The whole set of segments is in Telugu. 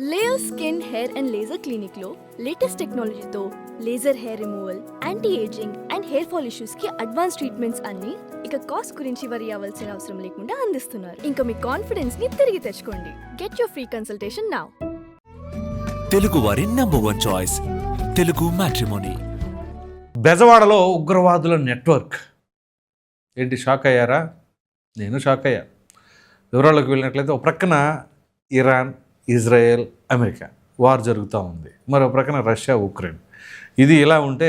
Layer skin hair and laser clinic లో లేటెస్ట్ టెక్నాలజీతో laser hair removal, anti ageing and hair fall issues కి అడ్వాన్స్ ట్రీట్మెంట్స్ అన్ని ఇక కాస్ట్ గురించి వరి అవ్వాల్సిన అవసరం లేకుండా అందిస్తున్నారు. ఇంకా మీ కాన్ఫిడెన్స్ ని తిరిగి తెచ్చుకోండి. Get your free consultation now. Telugu వారి నంబర్ 1 చాయిస్ తెలుగు మ్యాట్రిమోనీ. బెజవాడలో ఉగ్రవాదుల నెట్వర్క్. ఏంటి, షాక్ అయ్యారా? నేను షాక్ అయ్యా. వివరాల్లోకి వెళ్ళినట్లయితే ఒక ప్రక్కన ఇరాన్, ఇజ్రాయెల్, అమెరికా వార్ జరుగుతూ ఉంది. మరో ప్రక్కన రష్యా, ఉక్రెయిన్. ఇది ఇలా ఉంటే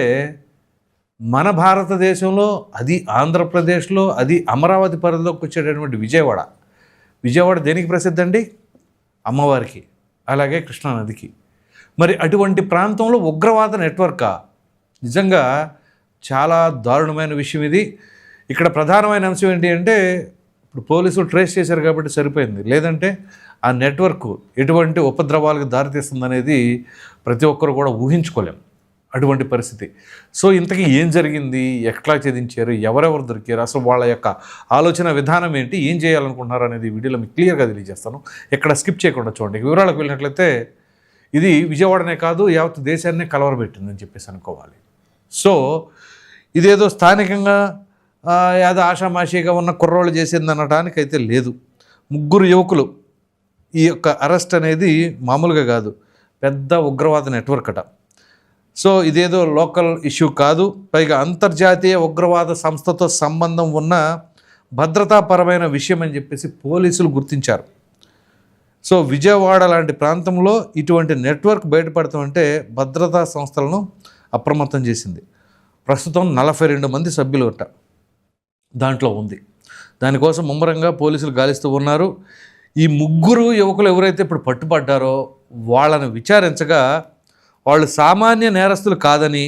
మన భారతదేశంలో, అది ఆంధ్రప్రదేశ్లో, అది అమరావతి పరిధిలోకి వచ్చేటటువంటి విజయవాడ దేనికి ప్రసిద్ధి అండి? అమ్మవారికి, అలాగే కృష్ణానదికి. మరి అటువంటి ప్రాంతంలో ఉగ్రవాద నెట్వర్కా? నిజంగా చాలా దారుణమైన విషయం ఇది. ఇక్కడ ప్రధానమైన అంశం ఏంటి అంటే, ఇప్పుడు పోలీసులు ట్రేస్ చేశారు కాబట్టి సరిపోయింది. లేదంటే ఆ నెట్వర్క్ ఎటువంటి ఉపద్రవాలకు దారితీస్తుందనేది ప్రతి ఒక్కరు కూడా ఊహించుకోలేం, అటువంటి పరిస్థితి. సో ఇంతకీ ఏం జరిగింది, ఎట్లా ఛేదించారు, ఎవరెవరు దొరికారు, అసలు వాళ్ళ యొక్క ఆలోచన విధానం ఏంటి, ఏం చేయాలనుకుంటున్నారు అనేది వీడియోలో మీకు క్లియర్గా తెలియజేస్తాను. ఎక్కడ స్కిప్ చేయకుండా చూడండి. వివరాలకు వెళ్ళినట్లయితే ఇది విజయవాడనే కాదు, యావత్ దేశాన్నే కలవరబెట్టిందని చెప్పేసి అనుకోవాలి. సో ఇదేదో స్థానికంగా ఏదో ఆషామాషిగా ఉన్న కుర్రోళ్ళు చేసింది అనడానికైతే లేదు. 3 యువకులు ఈ యొక్క అరెస్ట్ అనేది మామూలుగా కాదు, పెద్ద ఉగ్రవాద నెట్వర్క్ అట. సో ఇదేదో లోకల్ ఇష్యూ కాదు, పైగా అంతర్జాతీయ ఉగ్రవాద సంస్థతో సంబంధం ఉన్న భద్రతాపరమైన విషయం అని చెప్పేసి పోలీసులు గుర్తించారు. సో విజయవాడ లాంటి ప్రాంతంలో ఇటువంటి నెట్వర్క్ బయటపడతామంటే భద్రతా సంస్థలను అప్రమత్తం చేసింది. ప్రస్తుతం 42 మంది సభ్యులు అట దాంట్లో ఉంది. దానికోసం ముమ్మరంగా పోలీసులు గాలిస్తూ ఉన్నారు. ఈ 3 యువకులు ఎవరైతే ఇప్పుడు పట్టుబడ్డారో వాళ్ళని విచారించగా వాళ్ళు సామాన్య నేరస్తులు కాదని,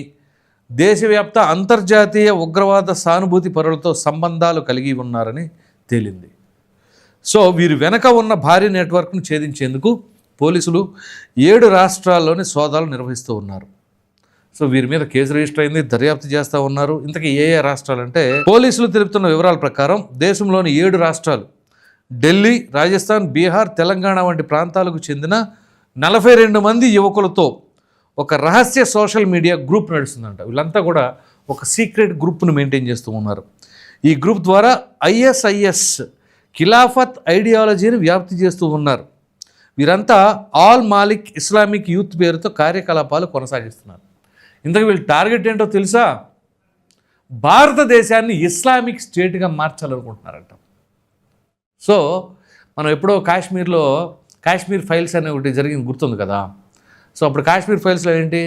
దేశవ్యాప్త అంతర్జాతీయ ఉగ్రవాద సానుభూతి పరులతో సంబంధాలు కలిగి ఉన్నారని తేలింది. సో వీరు వెనక ఉన్న భారీ నెట్వర్క్ను ఛేదించేందుకు పోలీసులు 7 రాష్ట్రాల్లోని సోదాలు నిర్వహిస్తూ ఉన్నారు. సో వీరి మీద కేసు రిజిస్టర్ అయింది, దర్యాప్తు చేస్తూ ఉన్నారు. ఇంతకీ ఏ రాష్ట్రాలంటే, పోలీసులు తెలుపుతున్న వివరాల ప్రకారం దేశంలోని 7 రాష్ట్రాలు ఢిల్లీ, రాజస్థాన్, బీహార్, తెలంగాణ వంటి ప్రాంతాలకు చెందిన 42 మంది యువకులతో ఒక రహస్య సోషల్ మీడియా గ్రూప్ నడుస్తుందంట. వీళ్ళంతా కూడా ఒక సీక్రెట్ గ్రూప్ను మెయింటైన్ చేస్తూ ఉన్నారు. ఈ గ్రూప్ ద్వారా ఐఎస్ఐఎస్ ఖిలాఫత్ ఐడియాలజీని వ్యాప్తి చేస్తూ ఉన్నారు. వీరంతా ఆల్ మాలిక్ ఇస్లామిక్ యూత్ పేరుతో కార్యకలాపాలు కొనసాగిస్తున్నారు. ఇంతకు వీళ్ళ టార్గెట్ ఏంటో తెలుసా? భారతదేశాన్ని ఇస్లామిక్ స్టేట్గా మార్చాలనుకుంటున్నారంట. సో మనం ఎప్పుడో కాశ్మీర్ ఫైల్స్ అనే ఒకటి జరిగింది, గుర్తుంది కదా. సో అప్పుడు కాశ్మీర్ ఫైల్స్లో ఏంటి,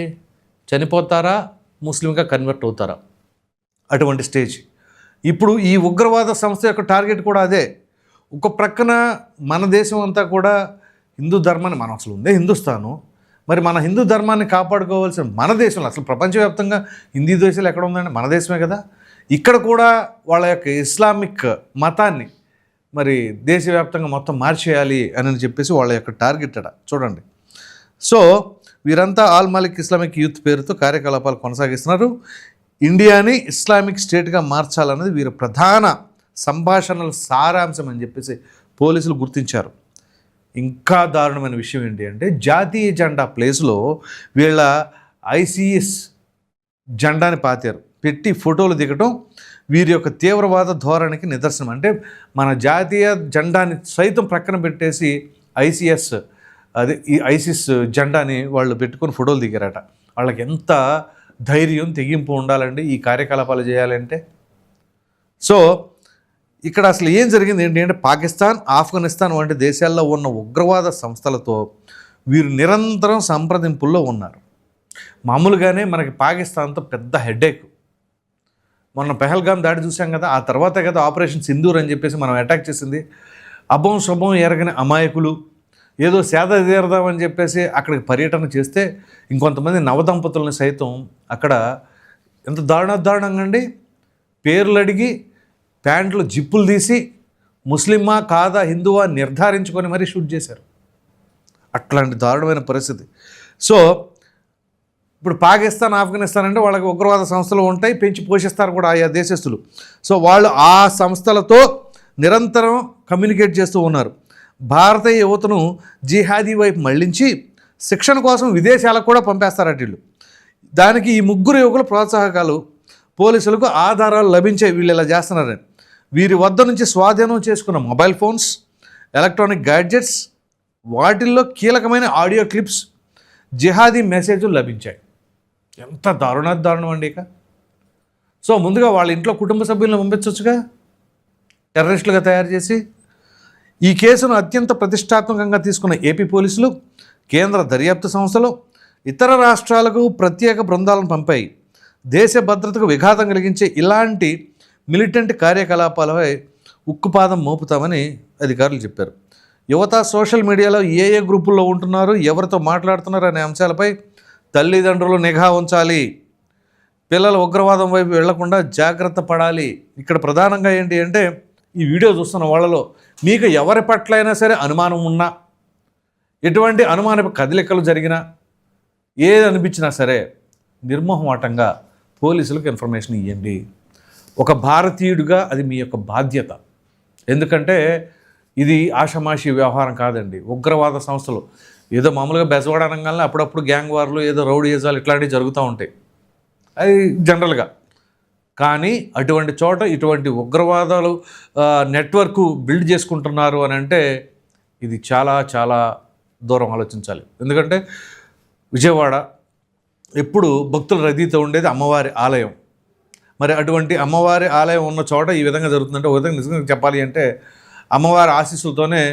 చనిపోతారా, ముస్లింగా కన్వర్ట్ అవుతారా, అటువంటి స్టేజ్. ఇప్పుడు ఈ ఉగ్రవాద సంస్థ యొక్క టార్గెట్ కూడా అదే. ఒక ప్రక్కన మన దేశం అంతా కూడా హిందూ ధర్మాన్ని, మనం అసలు ఉందే హిందుస్థాను, మరి మన హిందూ ధర్మాన్ని కాపాడుకోవాల్సిన మన దేశంలో, అసలు ప్రపంచవ్యాప్తంగా హిందీ దేశాలు ఎక్కడ ఉందండి, మన దేశమే కదా. ఇక్కడ కూడా వాళ్ళ యొక్క ఇస్లామిక్ మతాన్ని మరి దేశవ్యాప్తంగా మొత్తం మార్చేయాలి అని చెప్పేసి వాళ్ళ యొక్క టార్గెట్ అట. చూడండి. సో వీరంతా ఆల్ మాలిక్ ఇస్లామిక్ యూత్ పేరుతో కార్యకలాపాలు కొనసాగిస్తున్నారు. ఇండియాని ఇస్లామిక్ స్టేట్గా మార్చాలన్నది వీరి ప్రధాన సంభాషణల సారాంశం అని చెప్పేసి పోలీసులు గుర్తించారు. ఇంకా దారుణమైన విషయం ఏంటి అంటే, జాతీయ జెండా ప్లేస్లో వీళ్ళ ఐసిఎస్ జెండాని పాతారు, పెట్టి ఫోటోలు దిగటం వీరి యొక్క తీవ్రవాద ధోరణికి నిదర్శనం. అంటే మన జాతీయ జెండాని సైతం ప్రక్కన పెట్టేసి ఐసిస్ జెండాని వాళ్ళు పెట్టుకొని ఫోటోలు దిగారట. వాళ్ళకి ఎంత ధైర్యం, తెగింపు ఉండాలండి ఈ కార్యకలాపాలు చేయాలంటే. సో ఇక్కడ అసలు ఏం జరిగింది ఏంటి అంటే, పాకిస్తాన్, ఆఫ్ఘనిస్తాన్ వంటి దేశాల్లో ఉన్న ఉగ్రవాద సంస్థలతో వీరు నిరంతరం సంప్రదింపుల్లో ఉన్నారు. మామూలుగానే మనకి పాకిస్తాన్తో పెద్ద హెడేక్. మొన్న పెహల్గాం దాడి చూసాం కదా, ఆ తర్వాతే కదా ఆపరేషన్ సింధూర్ అని చెప్పేసి మనం అటాక్ చేసింది. అభం శుభం ఎరగని అమాయకులు ఏదో సేద తీరదామని చెప్పేసి అక్కడికి పర్యటన చేస్తే ఇంకొంతమంది నవదంపతులను సైతం అక్కడ ఎంత దారుణంగా అండి, పేర్లు అడిగి ప్యాంట్లు జిప్పులు తీసి ముస్లిమా కాదా హిందువా నిర్ధారించుకొని మరీ షూట్ చేశారు. అట్లాంటి దారుణమైన పరిస్థితి. సో ఇప్పుడు పాకిస్తాన్, ఆఫ్ఘనిస్తాన్ అంటే వాళ్ళకి ఉగ్రవాద సంస్థలు ఉంటాయి, పెంచి పోషిస్తారు కూడా ఆయా దేశస్తులు. సో వాళ్ళు ఆ సంస్థలతో నిరంతరం కమ్యూనికేట్ చేస్తూ ఉన్నారు. భారతీయ యువతను జిహాదీ వైపు మళ్లించి శిక్షణ కోసం విదేశాలకు కూడా పంపేస్తారట వీళ్ళు. దానికి ఈ ముగ్గురు యువకుల ప్రోత్సాహకాలు పోలీసులకు ఆధారాలు లభించే వీళ్ళు ఇలా చేస్తున్నారని. వీరి వద్ద నుంచి స్వాధీనం చేసుకున్న మొబైల్ ఫోన్స్, ఎలక్ట్రానిక్ గ్యాడ్జెట్స్, వాటిల్లో కీలకమైన ఆడియో క్లిప్స్, జిహాదీ మెసేజ్లు లభించాయి. ఎంత దారుణం అండి. ఇక సో ముందుగా వాళ్ళ ఇంట్లో కుటుంబ సభ్యులను పంపించవచ్చుగా టెర్రరిస్టులుగా తయారు చేసి. ఈ కేసును అత్యంత ప్రతిష్టాత్మకంగా తీసుకున్న ఏపీ పోలీసులు, కేంద్ర దర్యాప్తు సంస్థలు ఇతర రాష్ట్రాలకు ప్రత్యేక బృందాలను పంపాయి. దేశ భద్రతకు విఘాతం కలిగించే ఇలాంటి మిలిటెంట్ కార్యకలాపాలపై ఉక్కుపాదం మోపుతామని అధికారులు చెప్పారు. యువత సోషల్ మీడియాలో ఏ గ్రూపుల్లో ఉంటున్నారు, ఎవరితో మాట్లాడుతున్నారు అనే అంశాలపై తల్లిదండ్రులు నిఘా ఉంచాలి. పిల్లలు ఉగ్రవాదం వైపు వెళ్లకుండా జాగ్రత్త పడాలి. ఇక్కడ ప్రధానంగా ఏంటి అంటే ఈ వీడియో చూస్తున్న వాళ్ళలో మీకు ఎవరి పట్ల అయినా సరే అనుమానం ఉన్నా, ఎటువంటి అనుమానపు కదలికలు జరిగినా, ఏది అనిపించినా సరే నిర్మోహమాటంగా పోలీసులకు ఇన్ఫర్మేషన్ ఇవ్వండి. ఒక భారతీయుడిగా అది మీ యొక్క బాధ్యత. ఎందుకంటే ఇది ఆషమాషి వ్యవహారం కాదండి. ఉగ్రవాద సంస్థలు ఏదో మామూలుగా బెజవాడ అనగానే అప్పుడప్పుడు గ్యాంగ్ వార్లు, ఏదో రౌడీయిజాలు ఇట్లాంటివి జరుగుతూ ఉంటాయి, అది జనరల్గా. కానీ అటువంటి చోట ఇటువంటి ఉగ్రవాదాలు నెట్వర్క్ బిల్డ్ చేసుకుంటున్నారు అని అంటే ఇది చాలా చాలా దూరం ఆలోచించాలి. ఎందుకంటే విజయవాడ ఎప్పుడు భక్తుల రద్దీతో ఉండేది అమ్మవారి ఆలయం. మరి అటువంటి అమ్మవారి ఆలయం ఉన్న చోట ఈ విధంగా జరుగుతుందంటే ఒక విధంగా నిజంగా చెప్పాలి అంటే అమ్మవారి ఆశీస్సులతోనే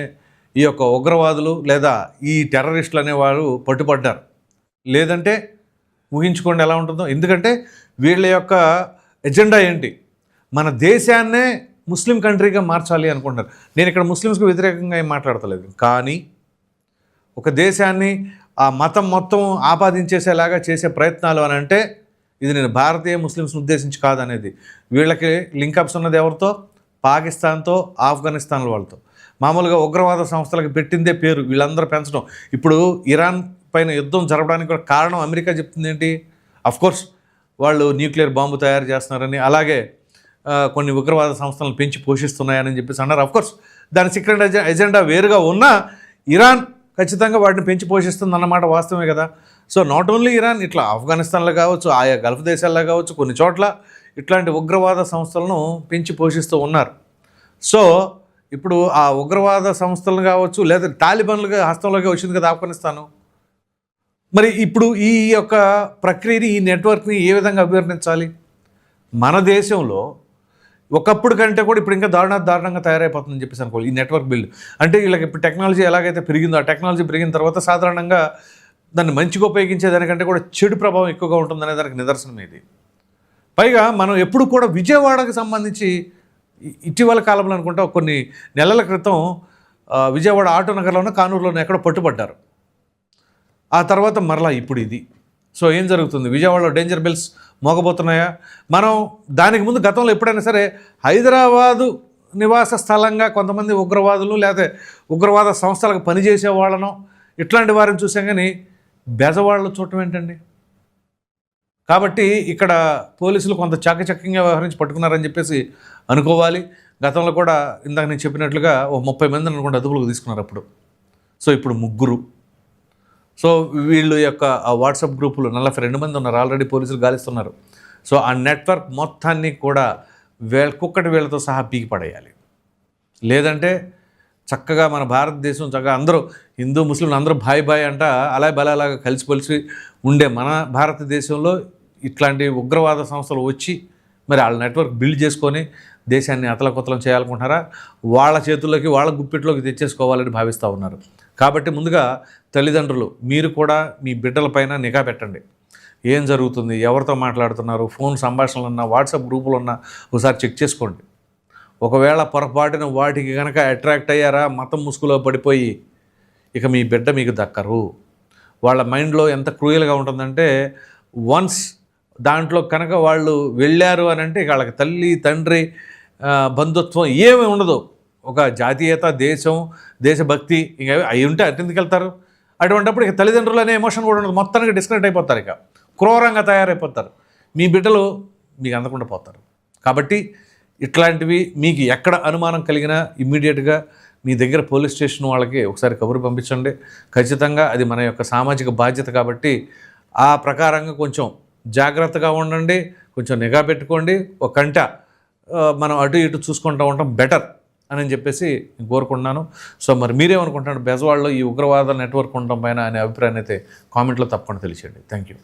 ఈ యొక్క ఉగ్రవాదులు లేదా ఈ టెర్రరిస్టులు అనేవారు పట్టుబడ్డారు. లేదంటే ఊహించుకోండి ఎలా ఉంటుందో. ఎందుకంటే వీళ్ళ యొక్క ఎజెండా ఏంటి, మన దేశాన్నే ముస్లిం కంట్రీగా మార్చాలి అనుకుంటున్నారు. నేను ఇక్కడ ముస్లిమ్స్కి వ్యతిరేకంగా ఏం మాట్లాడతలేదు, కానీ ఒక దేశాన్ని ఆ మతం మొత్తం ఆపాదించేసేలాగా చేసే ప్రయత్నాలు అని అంటే ఇది నేను భారతీయ ముస్లిమ్స్ని ఉద్దేశించి కాదనేది. వీళ్ళకి లింకప్స్ ఉన్నది ఎవరితో? పాకిస్తాన్తో, ఆఫ్ఘనిస్తాన్ వాళ్ళతో. మామూలుగా ఉగ్రవాద సంస్థలకు పెట్టిందే పేరు వీళ్ళందరూ పెంచడం. ఇప్పుడు ఇరాన్ పైన యుద్ధం జరగడానికి కూడా కారణం అమెరికా చెప్తుంది ఏంటి? అఫ్కోర్స్ వాళ్ళు న్యూక్లియర్ బాంబు తయారు చేస్తున్నారని, అలాగే కొన్ని ఉగ్రవాద సంస్థలను పెంచి పోషిస్తున్నాయని చెప్పేసి అన్నారు. అఫ్కోర్స్ దాని సీక్రెట్ ఎజెండా వేరుగా ఉన్నా ఇరాన్ ఖచ్చితంగా వాటిని పెంచి పోషిస్తుంది అన్నమాట వాస్తవమే కదా. సో నాట్ ఓన్లీ ఇరాన్, ఇట్లా ఆఫ్ఘనిస్తాన్లో కావచ్చు, ఆయా గల్ఫ్ దేశాల్లో కావచ్చు, కొన్ని చోట్ల ఇట్లాంటి ఉగ్రవాద సంస్థలను పెంచి పోషిస్తూ ఉన్నారు. సో ఇప్పుడు ఆ ఉగ్రవాద సంస్థలను కావచ్చు, లేదా తాలిబాన్లుగా హస్తంలోకి వచ్చింది కదా ఆఫ్ఘనిస్తాను. మరి ఇప్పుడు ఈ యొక్క ప్రక్రియని, ఈ నెట్వర్క్ని ఏ విధంగా అభివర్ణించాలి? మన దేశంలో ఒకప్పుడు కంటే కూడా ఇప్పుడు ఇంకా దారుణంగా తయారైపోతుందని చెప్పేసి అనుకోవాలి. ఈ నెట్వర్క్ బిల్డ్ అంటే వీళ్ళకి ఇప్పుడు టెక్నాలజీ ఎలాగైతే పెరిగిందో, ఆ టెక్నాలజీ పెరిగిన తర్వాత సాధారణంగా దాన్ని మంచిగా ఉపయోగించే దానికంటే కూడా చెడు ప్రభావం ఎక్కువగా ఉంటుందనే దానికి నిదర్శనం ఇది. పైగా మనం ఎప్పుడు కూడా విజయవాడకు సంబంధించి ఇటీవల కాలంలో అనుకుంటా కొన్ని నెలల క్రితం విజయవాడ ఆటో నగర్లోనో కానూరులోనో ఎక్కడో పట్టుబడ్డారు. ఆ తర్వాత మరలా ఇప్పుడు ఇది. సో ఏం జరుగుతుంది? విజయవాడలో డేంజర్ బెల్స్ మోగబోతున్నాయా? మనం దానికి ముందు గతంలో ఎప్పుడైనా సరే హైదరాబాదు నివాస స్థలంగా కొంతమంది ఉగ్రవాదులు లేదా ఉగ్రవాద సంస్థలకు పనిచేసే వాళ్ళను ఇట్లాంటి వారిని చూసాం, కానీ బెజవాడలో చూడటం ఏంటండి? కాబట్టి ఇక్కడ పోలీసులు కొంత చాకచక్యంగా వ్యవహరించి పట్టుకున్నారని చెప్పేసి అనుకోవాలి. గతంలో కూడా ఇందాక నేను చెప్పినట్లుగా 30 మంది అనుకుంటే అదుపులోకి తీసుకున్నారు అప్పుడు. సో ఇప్పుడు 3. సో వీళ్ళు యొక్క ఆ వాట్సాప్ గ్రూపులు 42 మంది ఉన్నారు, ఆల్రెడీ పోలీసులు గాలిస్తున్నారు. సో ఆ నెట్వర్క్ మొత్తాన్ని కూడా కుక్కటి వీళ్ళతో సహా పీకి పడేయాలి. లేదంటే చక్కగా మన భారతదేశం చక్కగా అందరూ హిందూ ముస్లింలు అందరూ బాయ్ అంట అలాగా కలిసిపలిసి ఉండే మన భారతదేశంలో ఇట్లాంటి ఉగ్రవాద సంస్థలు వచ్చి మరి వాళ్ళ నెట్వర్క్ బిల్డ్ చేసుకొని దేశాన్ని అతలకుతలం చేయాలనుకుంటున్నారా? వాళ్ళ చేతుల్లోకి, వాళ్ళ గుప్పిట్లోకి తెచ్చేసుకోవాలని భావిస్తూ ఉన్నారు. కాబట్టి ముందుగా తల్లిదండ్రులు మీరు కూడా మీ బిడ్డలపైన నిఘా పెట్టండి. ఏం జరుగుతుంది, ఎవరితో మాట్లాడుతున్నారు, ఫోన్ సంభాషణలు ఉన్నా, వాట్సాప్ గ్రూపులు ఉన్నా ఒకసారి చెక్ చేసుకోండి. ఒకవేళ పొరపాటున వాటికి కనుక అట్రాక్ట్ అయ్యారా, మతం ముసుగులో పడిపోయి ఇక మీ బిడ్డ మీకు దక్కరు. వాళ్ళ మైండ్లో ఎంత క్రూయల్గా ఉంటుందంటే వన్స్ దాంట్లో కనుక వాళ్ళు వెళ్ళారు అని అంటే వాళ్ళకి తల్లి తండ్రి బంధుత్వం ఏమీ ఉండదు. ఒక జాతీయత, దేశం, దేశభక్తి ఇంకా అవి ఉంటే అటెందుకు వెళ్తారు? అటువంటిప్పుడు ఇక తల్లిదండ్రులు అనే ఎమోషన్ కూడా ఉండదు. మొత్తానికి డిస్కనెక్ట్ అయిపోతారు, ఇక క్రూరంగా తయారైపోతారు. మీ బిడ్డలు మీకు అందకుండా పోతారు. కాబట్టి ఇట్లాంటివి మీకు ఎక్కడ అనుమానం కలిగినా ఇమ్మీడియట్గా మీ దగ్గర పోలీస్ స్టేషన్ వాళ్ళకి ఒకసారి కబురు పంపించండి. ఖచ్చితంగా అది మన యొక్క సామాజిక బాధ్యత కాబట్టి ఆ ప్రకారంగా కొంచెం జాగ్రత్తగా ఉండండి, కొంచెం నిఘా పెట్టుకోండి. ఒక కంట మనం అటు ఇటు చూసుకుంటూ ఉంటాం బెటర్ అని చెప్పేసి నేను కోరుకుంటున్నాను. సో మరి మీరేమనుకుంటున్నారు బెజవాడలో ఈ ఉగ్రవాద నెట్వర్క్ ఉండడం పైన అనే అభిప్రాయాన్ని అయితే కామెంట్లో తప్పకుండా తెలియచేయండి. Thank you.